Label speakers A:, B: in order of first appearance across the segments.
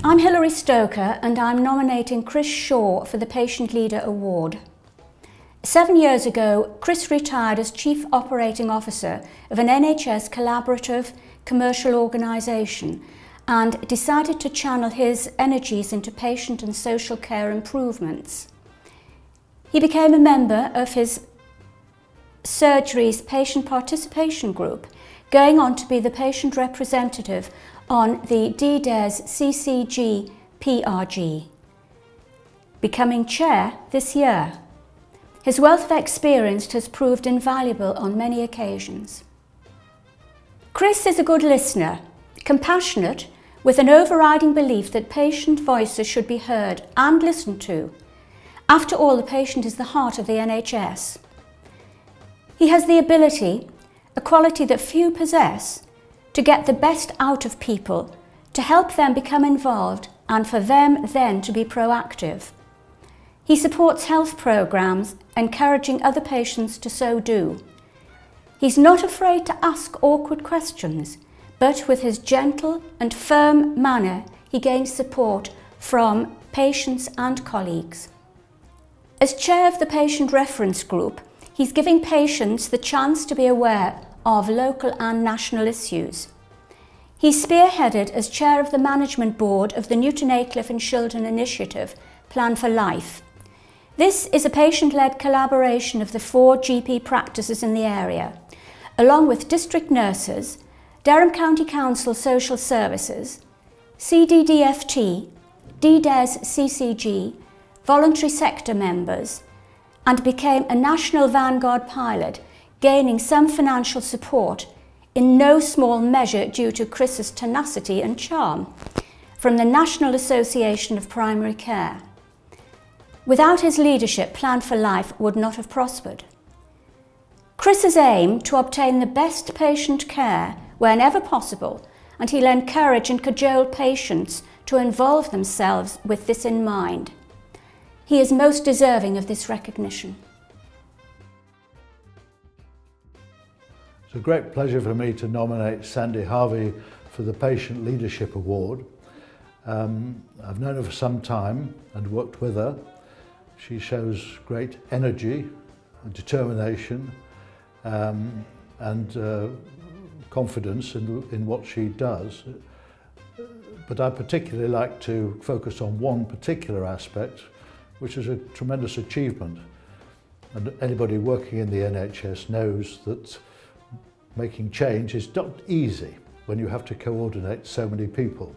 A: I'm Hilary Stoker and I'm nominating Chris Shaw for the Patient Leader Award. 7 years ago, Chris retired as Chief Operating Officer of an NHS collaborative commercial organisation and decided to channel his energies into patient and social care improvements. He became a member of his surgery's patient participation group, going on to be the patient representative on the DDES CCG PRG, becoming chair this year. His wealth of experience has proved invaluable on many occasions. Chris is a good listener, compassionate, with an overriding belief that patient voices should be heard and listened to. After all, the patient is the heart of the NHS. He has the ability, a quality that few possess, to get the best out of people, to help them become involved and for them then to be proactive. He supports health programmes, encouraging other patients to so do. He's not afraid to ask awkward questions, but with his gentle and firm manner, he gains support from patients and colleagues. As chair of the Patient Reference Group, he's giving patients the chance to be aware of local and national issues. He's spearheaded as chair of the management board of the Newton Aycliffe and Shildon initiative, Plan for Life. This is a patient-led collaboration of the 4 GP practices in the area, along with district nurses, Durham County Council Social Services, CDDFT, DDES CCG, voluntary sector members, and became a national vanguard pilot, gaining some financial support, in no small measure due to Chris's tenacity and charm, from the National Association of Primary Care. Without his leadership, Plan for Life would not have prospered. Chris's aim to obtain the best patient care whenever possible, and he'll encourage and cajole patients to involve themselves with this in mind. He is most deserving of this recognition.
B: It's a great pleasure for me to nominate Sandy Harvey for the Patient Leadership Award. I've known her for some time and worked with her. She shows great energy, determination and confidence in what she does. But I particularly like to focus on one particular aspect, which is a tremendous achievement. And anybody working in the NHS knows that making change is not easy when you have to coordinate so many people.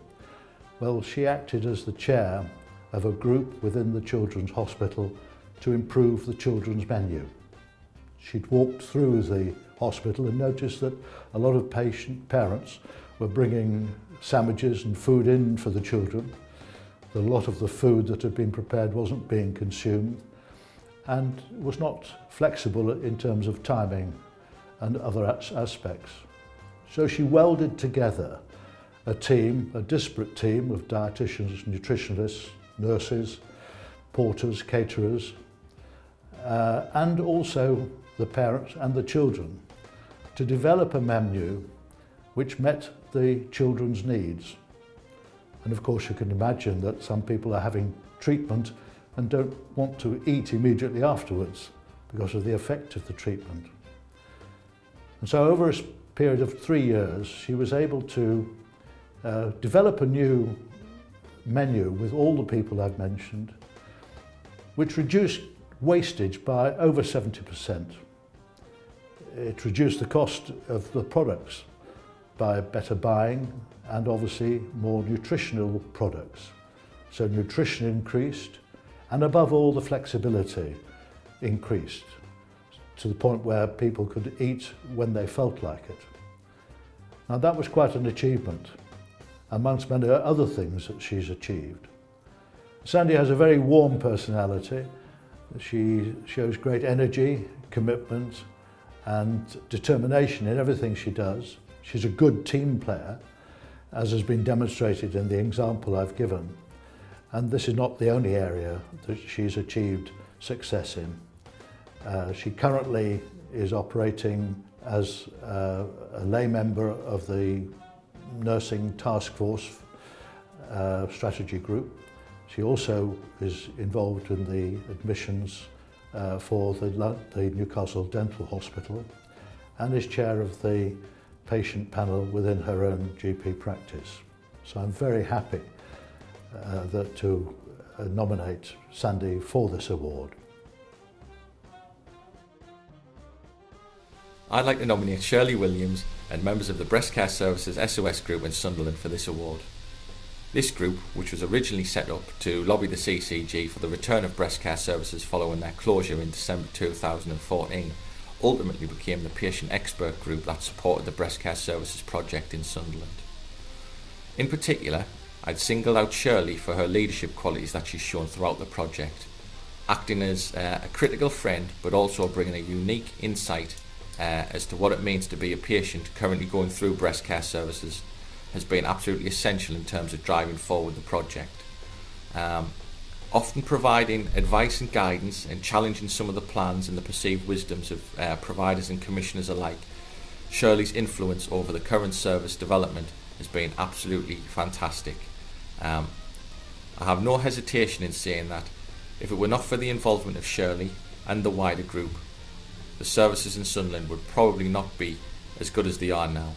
B: Well, she acted as the chair of a group within the Children's Hospital to improve the children's menu. She'd walked through the hospital and noticed that a lot of parents were bringing sandwiches and food in for the children. A lot of the food that had been prepared wasn't being consumed and was not flexible in terms of timing and other aspects. So she welded together a team, a disparate team of dietitians, nutritionists, nurses, porters, caterers, and also the parents and the children to develop a menu which met the children's needs. And of course you can imagine that some people are having treatment and don't want to eat immediately afterwards because of the effect of the treatment. And so over a period of 3 years, she was able to develop a new menu with all the people I've mentioned, which reduced wastage by over 70%. It reduced the cost of the products by better buying and obviously more nutritional products. So nutrition increased, and above all the flexibility increased to the point where people could eat when they felt like it. Now that was quite an achievement, amongst many other things that she's achieved. Sandy has a very warm personality. She shows great energy, commitment and determination in everything she does. She's a good team player, as has been demonstrated in the example I've given. And this is not the only area that she's achieved success in. She currently is operating as a lay member of the nursing task force strategy group. She also is involved in the admissions for the Newcastle Dental Hospital and is chair of the patient panel within her own GP practice. So I'm very happy to nominate Sandy for this award.
C: I'd like to nominate Shirley Williams and members of the Breast Care Services SOS Group in Sunderland for this award. This group, which was originally set up to lobby the CCG for the return of breast care services following their closure in December 2014, ultimately became the patient expert group that supported the breast care services project in Sunderland. In particular, I'd single out Shirley for her leadership qualities that she's shown throughout the project, acting as a critical friend but also bringing a unique insight as to what it means to be a patient currently going through breast care services has been absolutely essential in terms of driving forward the project. Often providing advice and guidance and challenging some of the plans and the perceived wisdoms of providers and commissioners alike, Shirley's influence over the current service development has been absolutely fantastic. I have no hesitation in saying that if it were not for the involvement of Shirley and the wider group, the services in Sunderland would probably not be as good as they are now.